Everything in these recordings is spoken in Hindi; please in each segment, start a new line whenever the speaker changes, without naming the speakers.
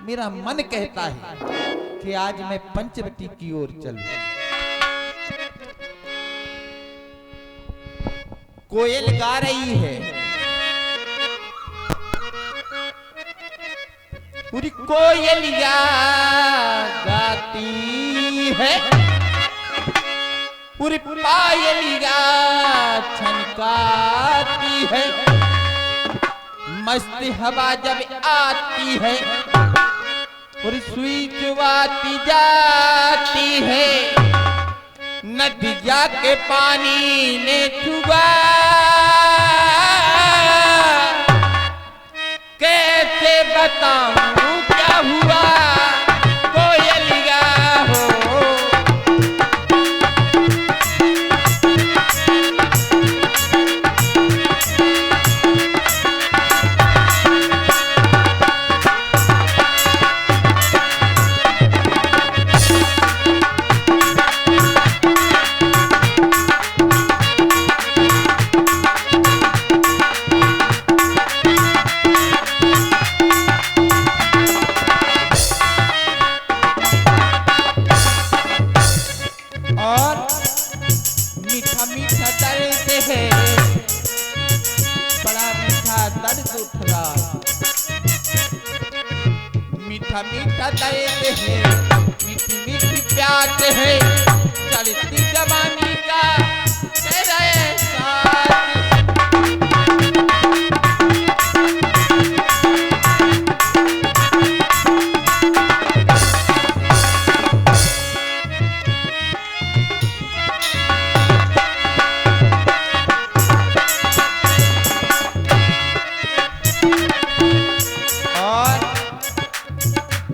मेरा मन कहता है कि आज मैं पंचवटी की ओर चलूं। कोयल गा रही है, पूरी कोयलिया गाती है, पूरी पायलिया छनकाती है। मस्त हवा जब आती है और सुई चुवाती जाती है, नदिया के पानी ने छुआ कैसे बताऊं क्या हुआ कोयलिया हो। मीठा मीठा दर्द है, मीठी मीठी प्यास है, चढ़ती जवानी का तेरा एहसास।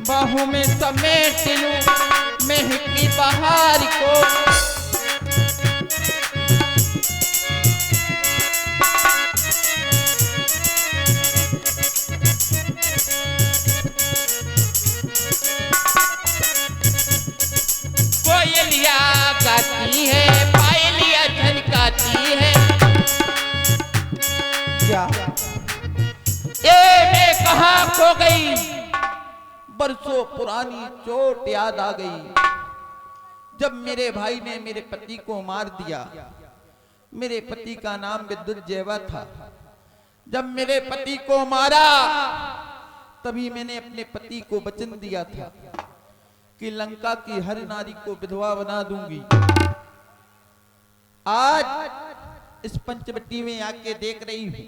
बाहों में समेट लूं महकी बहार को, कोयलिया गाती है, पायलिया झनकाती है। क्या ये मैं कहाँ खो गई, बरसों पुरानी चोट याद आ गई। जब मेरे भाई ने मेरे पति को मार दिया, मेरे पति का नाम विद्युत जैवा था। जब मेरे पति को मारा तभी मैंने अपने पति को वचन दिया था कि लंका की हर नारी को विधवा बना दूंगी। आज इस पंचवटी में आके देख रही हूं,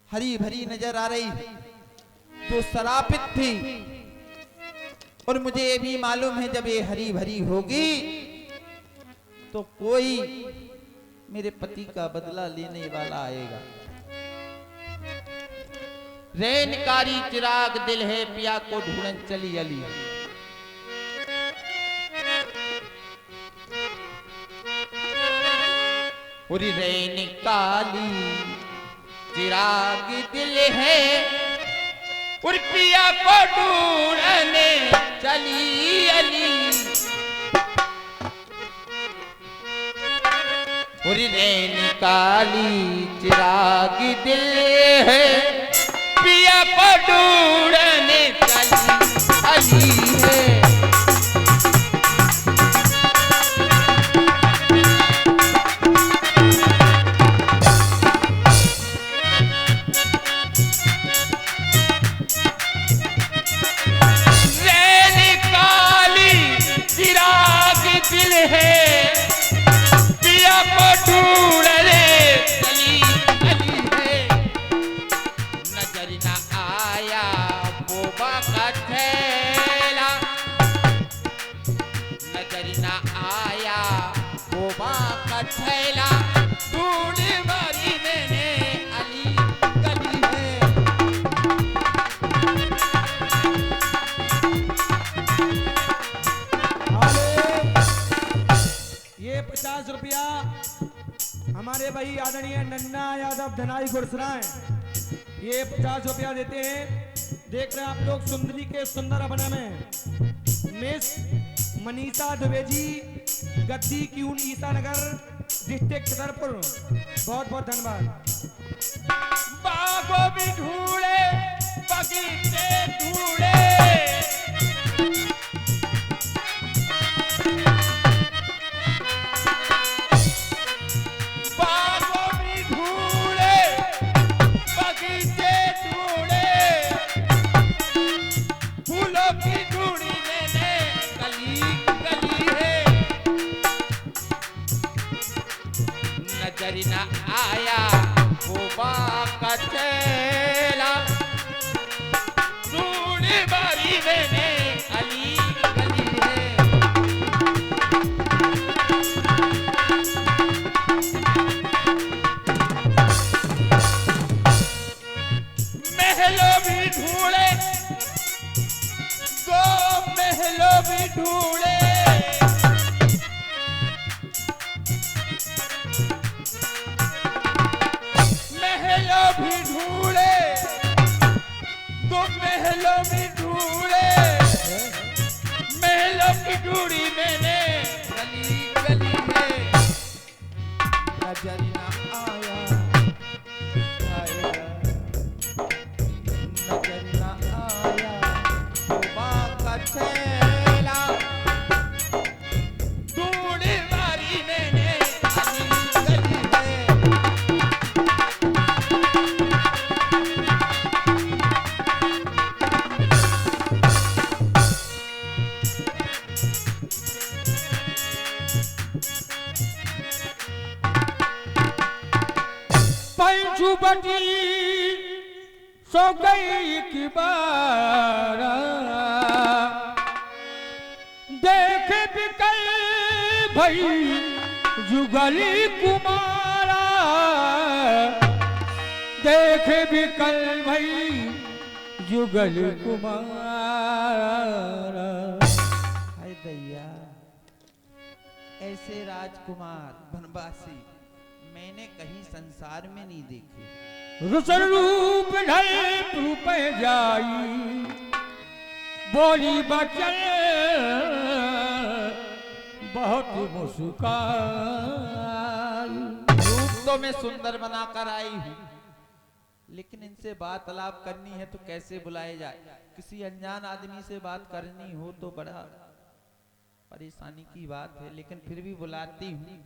हरी भरी नजर आ रही, जो शरापित थी। और मुझे ये भी मालूम है जब ये हरी भरी होगी तो कोई मेरे पति का बदला लेने वाला आएगा। रैनकारी चिराग दिल है, पिया को ढूंढन चली अली। पूरी रैनकारी चिराग दिल है, और पिया को ढूंढने चली अली। और रैनकारी चिराग दिल है, पिया को ढूंढने चली अली है। दिल है, पिया को ढूंढने चली अली है। नजर न आया बोबा का थैला, नजर न आया बोबा का थैला, ढूंढ मारी मैंने अली गली है।
ये 50 रुपया हमारे भाई आदरणीय नन्ना यादव धनाई गुरसराय, ये 50 रुपया देते हैं। देख रहे हैं आप लोग सुंदरी के सुंदर अपना में मिस मनीषा द्विवेदी, गद्दी क्यून ईसानगर डिस्ट्रिक्ट छतरपुर, बहुत बहुत धन्यवाद।
बागों भी ढूंढे बगीचे ढूंढे, बारी मैंने अली गली है। महलों भी ढूंढे, दो महलों भी ढूंढे, महलों भी ढूंढे, दो महलों भी ढूंढे, महलों की ढूंढी मैंने गली गली में नजर न आया, आया नजर न आया सुबह का चेला, ढूंढी मारी मैंने गली गली में।
पंचुबटी सो गई की बार, देख बिकल भई जुगली कुमारा, देख बिकल भई जुगल कुमारा।
हाय दैया, ऐसे राजकुमार बनवासी मैंने कहीं संसार में नहीं देखे।
रुसल रूप ढल रूप जाई, बोली बचन बहुत मुस्कान।
रूप तो मैं सुंदर बनाकर आई हूँ, लेकिन इनसे बातलाप करनी है तो कैसे बुलाए जाए। किसी अनजान आदमी से बात करनी हो तो बड़ा परेशानी की बात है, लेकिन फिर भी बुलाती हूँ।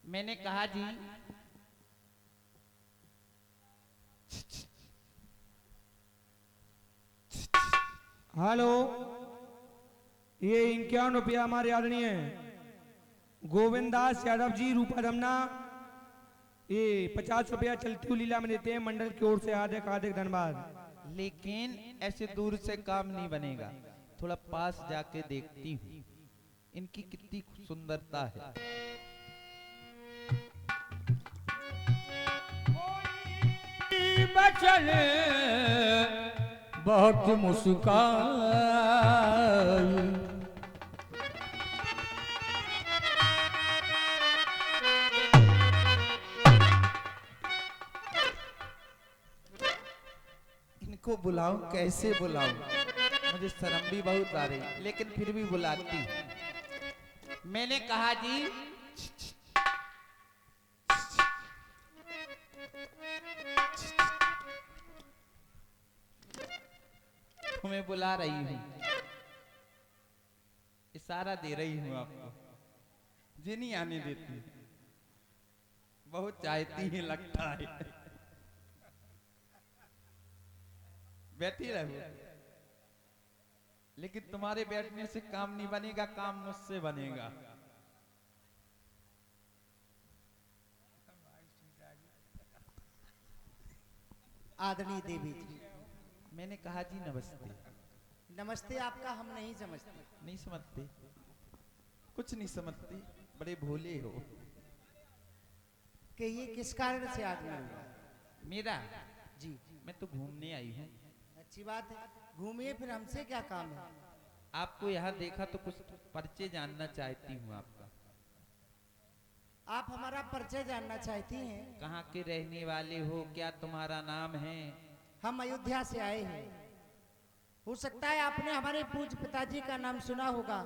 मैंने कहा जी,
हेलो, ये 51 रुपया हमारे आदरणीय गोविंद दास यादव जी रूपा रमना, ये 50 रुपया चलती हुई लीला में देते हैं, मंडल की ओर से हार्दिक हार्दिक धन्यवाद।
लेकिन ऐसे दूर से काम नहीं बनेगा, थोड़ा पास जाके देखती हूँ इनकी कितनी सुंदरता है।
बचन बहुत मुस्कान।
इनको बुलाऊं, कैसे बुलाऊं, मुझे शर्म भी बहुत आ रही, लेकिन फिर भी बुलाती हूं। मैंने कहा जी, तुम्हें बुला रही हूँ, इशारा दे रही हूँ आपको, जी नहीं आने देती, बहुत चाहती है लगता है। बैठी रहो, लेकिन तुम्हारे बैठने से काम नहीं बनेगा, काम मुझसे बनेगा।
आदरणीय देवी जी,
मैंने कहा जी नमस्ते।
नमस्ते आपका हम नहीं समझते।
नहीं समझते, कुछ नहीं समझते, बड़े भोले हो।
कि ये किस कारण से आदमी हुआ?
मेरा
जी,
मैं तो घूमने आई हूँ।
अच्छी बात है, घूमिए, फिर हमसे क्या काम है?
आपको यहाँ देखा तो कुछ परिचय जानना चाहती हूँ आपका।
आप हमारा परिचय जानना चाहती हैं?
कहाँ के रहने वाले हो, क्या तुम्हारा नाम है?
हम अयोध्या से आए हैं। हो सकता है आपने हमारे पूज्य पिताजी का नाम सुना होगा,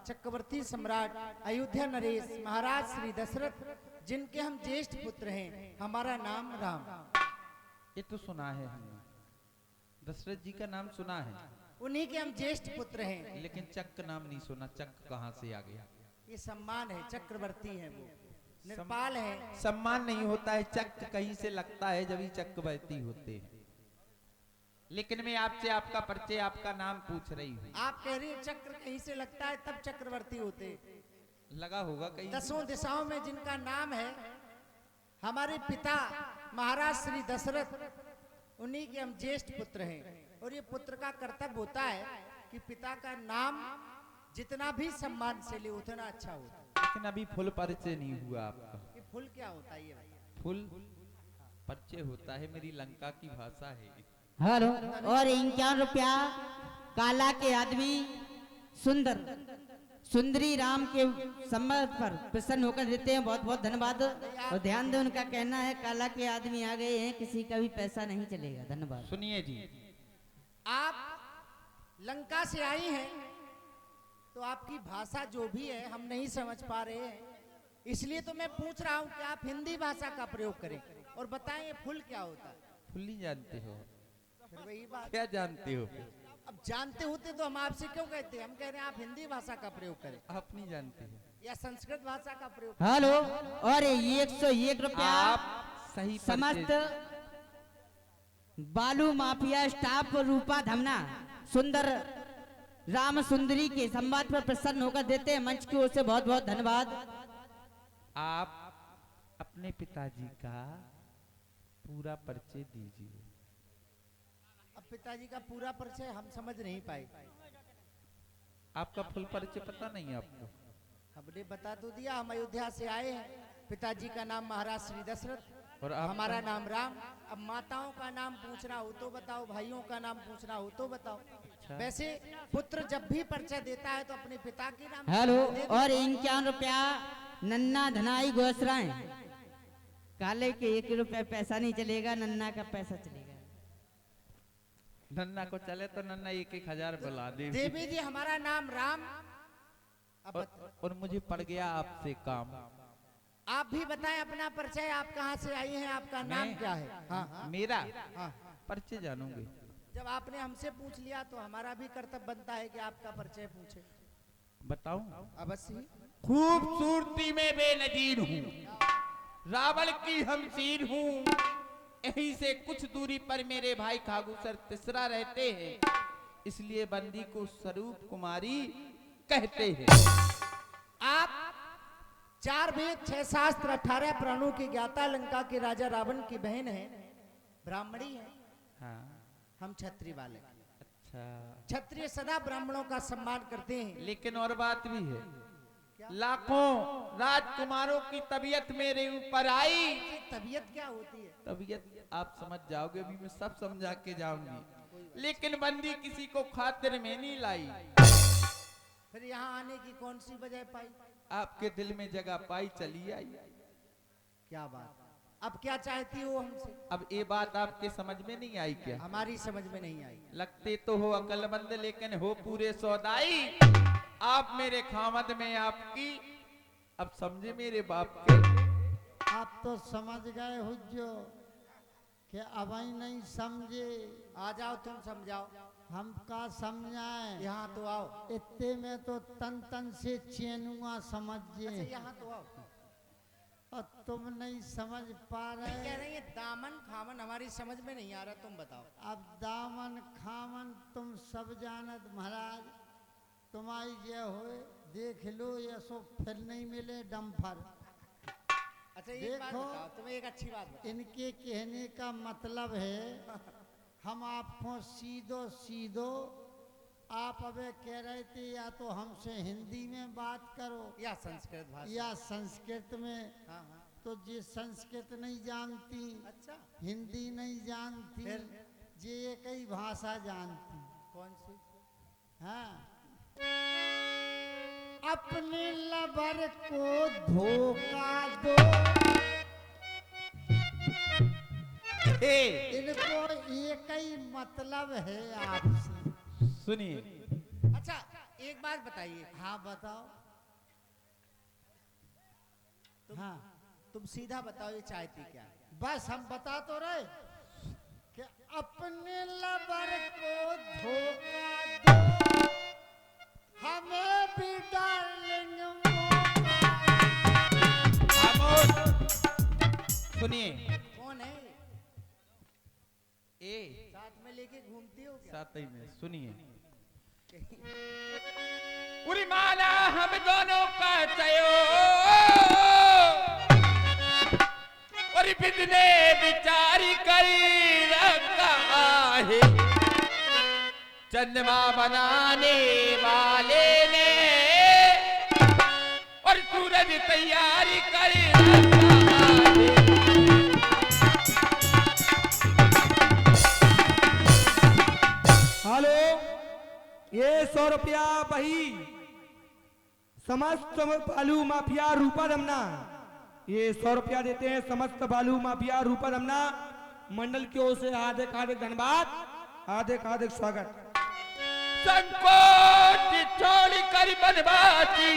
चक्रवर्ती सम्राट अयोध्या नरेश महाराज श्री दशरथ, जिनके हम ज्येष्ठ पुत्र हैं। हमारा नाम राम।
ये तो सुना है हमने, दशरथ जी का नाम सुना है,
उन्हीं के हम ज्येष्ठ पुत्र हैं।
लेकिन चक्र नाम नहीं सुना। चक्र कहाँ से आ गया?
ये सम्मान है, चक्रवर्ती हैं वो, नेपाल है।
सम्मान नहीं होता है, चक्र कहीं से लगता है जब ही चक्रवर्ती होते हैं। लेकिन मैं आपसे आपका परिचय, आपका नाम पूछ रही हूँ।
आप कह रही है चक्र कहीं से लगता है तब चक्रवर्ती होते।
लगा होगा कहीं।
दसों दिशाओं में जिनका नाम है, हमारे पिता महाराज श्री दशरथ, उन्हीं के हम ज्येष्ठ पुत्र हैं। और ये पुत्र का कर्तव्य होता है कि पिता का नाम जितना भी सम्मान से ले उतना अच्छा होता है।
लेकिन अभी फुल परिचय नहीं हुआ आपका।
ये फुल क्या होता है ये भाई?
फुल परिचय होता है, मेरी लंका की भाषा है।
हेलो। और 51 रुपया काला के आदमी सुंदर सुंदरी राम के सम्मान पर प्रसन्न होकर देते हैं। बहुत बहुत धन्यवाद। और ध्यान दें, उनका कहना है काला के आदमी आ गए हैं, किसी का भी पैसा नहीं चलेगा। धन्यवाद।
सुनिए जी,
आप लंका से आई हैं तो आपकी भाषा जो भी है हम नहीं समझ पा रहे हैं, इसलिए तो मैं पूछ रहा हूँ कि आप हिंदी भाषा का प्रयोग करें और बताएं ये फुल क्या होता है।
फुल नहीं जानते हो?
फिर वही बात,
क्या जानते हो फिर?
अब जानते होते तो हम आपसे क्यों कहते हैं? हम कह रहे हैं आप हिंदी भाषा का प्रयोग करें
आप नहीं जानते हो।
या संस्कृत भाषा का प्रयोग।
हेलो। और 101 रुपया
आप सही
समस्त
परिचय-
बालू माफिया स्टाफ रूपा धमना सुंदर राम सुंदरी के संवाद पर प्रसन्न होकर देते हैं। मंच की ओर से बहुत बहुत धन्यवाद।
आप अपने पिताजी का पूरा परिचय दीजिए।
अब पिताजी का पूरा परिचय हम समझ नहीं पाए।
आपका फुल परिचय पता नहीं आपको?
हमने बता तो दिया, हम अयोध्या से आए हैं। पिताजी का नाम महाराज श्री दशरथ
और आपका?
हमारा नाम राम। अब माताओं का नाम पूछना हो तो बताओ, भाइयों का नाम पूछना हो तो बताओ।
अच्छा।
वैसे पुत्र जब भी परिचय देता है तो अपने पिता के नाम
हेलो।
दे देता
और 51 रुपया नन्ना धनाई गोसराय काले के 1 रुपया पैसा नहीं चलेगा, नन्ना का पैसा चलेगा।
नन्ना को चले तो नन्ना 1,000 बुला दे।
देवी जी हमारा नाम राम। अब
और मुझे पड़ गया आपसे काम।
आप भी बताएं अपना परिचय, आप कहाँ से आई हैं, आपका नाम
मैं-
क्या है? हाँ हाँ
मेरा
हाँ।
परिचय जानोगे?
जब आपने हमसे पूछ लिया तो हमारा भी कर्तव्य बनता है कि आपका परिचय पूछे।
बताऊं?
अवश्य ही।
खूबसूरती में बेनजीर हूँ, रावण की हमशीर हूँ। यहीं से कुछ दूरी पर मेरे भाई खागुसर तीसरा रहते हैं, इसलिए बंदी को स्वरूप कुमारी कहते हैं।
आप 4 वेद 6 शास्त्र 18 प्राणों की ज्ञाता, लंका के राजा रावण की बहन है, ब्राह्मणी है।
हाँ।
हम क्षत्रिय वाले।
अच्छा,
क्षत्रिय सदा ब्राह्मणों का सम्मान करते हैं।
लेकिन और बात भी है। लाखों राजकुमारों की तबीयत मेरे ऊपर आई।
ये तबीयत क्या होती है?
तबीयत आप समझ जाओगे, अभी मैं सब समझा के जाऊंगी। लेकिन बंदी किसी को खातिर में नहीं लाई।
फिर यहाँ आने की कौन सी वजह पाई?
आपके दिल में जगह पाई, चली आई।
क्या बात, अब क्या चाहती हो हमसे?
अब ये बात आपके समझ में नहीं आई क्या?
हमारी समझ में नहीं आई।
लगते तो हो अकलमंद, लेकिन हो पूरे सौदाई। आप मेरे खामद में आपकी, अब समझे मेरे बाप के।
आप तो समझ गए हुज्जो कि अब ही नहीं समझे।
आ जाओ, तुम समझाओ।
हम का समझाएं?
यहाँ तो आओ।
इतने में तो तन तन से चेनुआ समझिए।
अच्छा यहाँ तो आओ।
और तुम नहीं समझ पा
कह
रहे।
रहे हैं दामन खामन हमारी समझ में नहीं आ रहा, तुम बताओ।
अब दामन खामन तुम सब जानत महाराज, तुम्हारी ये होए देख लो, ये सो फिर नहीं मिले डम्फर।
अच्छा एक बात
देखो।
बताओ, तुम्हें एक अच्छी बात बताओ।
इनके कहने का मतलब है हम आपको सीधो सीधो, आप अबे कह रहे थे या तो हमसे हिंदी में बात करो
या संस्कृत भाषा।
या संस्कृत में।
हाँ हाँ।
तो जे संस्कृत नहीं जानती,
अच्छा,
हिंदी नहीं जानती,
फिर?
जे एक ही भाषा जानती।
कौन सी?
हाँ। अपने लबर को धोखा दो,
हे,
इनको एक ही मतलब है आपसे।
सुनिए,
अच्छा एक बात बताइए।
हाँ बताओ। हाँ
तुम सीधा बताओ ये चाहती क्या है?
बस हम बता तो रहे कि अपने लबर को धोखा दो, हमें भी डार्लिंग
खामोश। सुनिए,
कौन है?
ए
साथ में लेके घूमती हो क्या?
साथ ही में सुनिए। उरी माला हम दोनों का चयो, और बिदने विचारी करी रखा है। चंद्रमा बनाने वाले ने और सूरज तैयारी करे
हेलो, ये 100 रुपया वही समस्त बालू माफिया रूपा रमना, ये 100 रुपया देते हैं समस्त बालू माफिया रूपा रमना मंडल की ओर से हार्दिक हार्दिक धन्यवाद, हार्दिक हार्दिक स्वागत।
संकोच छोड़ कर बनवासी,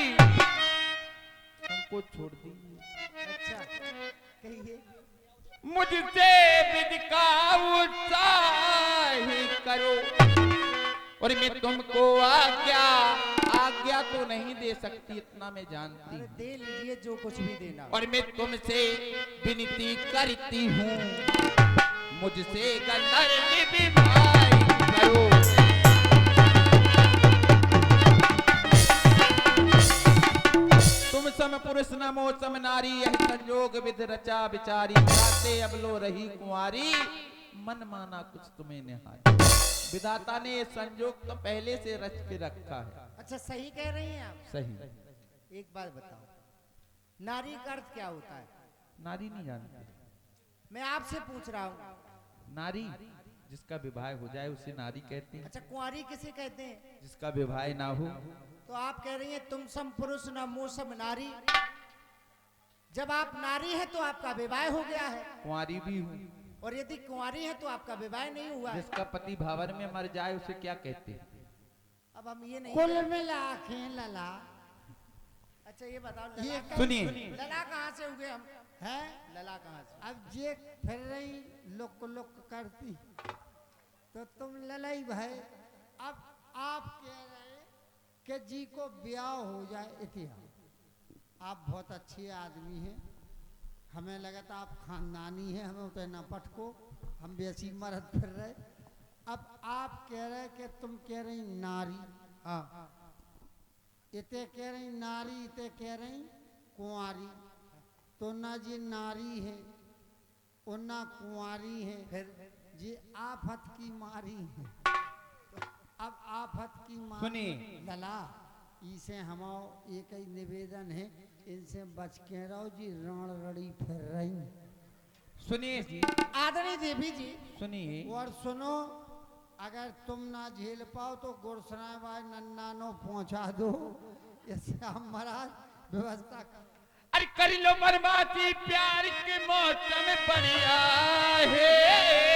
संकोच छोड़ दीजिए।
अच्छा कहिए।
मुझसे विधि का उत्साह करो और मैं तुमको आज्ञा तो नहीं दे सकती, इतना मैं जानती
अरे
हूँ।
दे लीजिए जो कुछ भी देना हो।
और मैं तुमसे विनती करती हूँ, मुझसे गंधर विवाह करो। तुम सम पुरुष नमो सम नारी, यह संयोग विध रचा विचारी, जाते अब लो रही कुंवारी, मन माना कुछ तुम्हें निहारी। विधाता ने संयोग तो पहले से रच के रखा है।
अच्छा सही कह रही हैं आप।
सही।
एक बात बताओ, नारी का अर्थ क्या होता है?
नारी नहीं जानते।
मैं आपसे पूछ रहा हूँ।
नारी जिसका विवाह हो जाए उसे नारी कहते हैं।
अच्छा कुंवारी किसे कहते हैं?
जिसका विवाह ना हो।
तो आप कह रही हैं तुम सम पुरुष न मुँह सम नारी। जब आप नारी हैं तो आपका विवाह हो गया है,
कुंवारी भी हूँ।
और यदि कुंवारी है तो आपका विवाह नहीं हुआ है।
जिसका पति भावर में मर जाए उसे क्या कहते हैं?
अब हम ये नहीं
कुल मिला के लला
अच्छा ये बताओ,
ये
लला कहाँ-
सुनिए।
लला कहाँ से हुए हम?
है।
लला कहाँ से?
अब जे फिर रही लुक लुक करती तो तुम ललाई भाई। अब आप कह रहे कि जी को ब्याह हो जाए, इतिहास आप बहुत अच्छे आदमी हैं, हमें लगा था आप खानदानी हैं, हमें उतना ना पटको, हम बेसी मरद फिर रहे। अब आप कह रहे कि तुम कह रही नारी,
हाँ
इते कह रही नारी, इते कह रही कुंवारी, तो ना जी नारी है और ना कुंवारी है,
फिर
जी आफत की मारी है। अब आफत की मारी
सुनिए।
लला, इसे हमारा एक ही निवेदन है, इनसे बच के रहो जी, रण रड़ी फिर रही।
सुनिए जी,
आदरणीय देवी जी,
सुनिए।
और सुनो, अगर तुम ना झेल पाओ तो गुरसराय बाय नन्नानो पहुंचा दो, इससे हम महाराज व्यवस्था कर।
अरे कर लो बर्बादी, प्यार के मौसम बढ़िया है।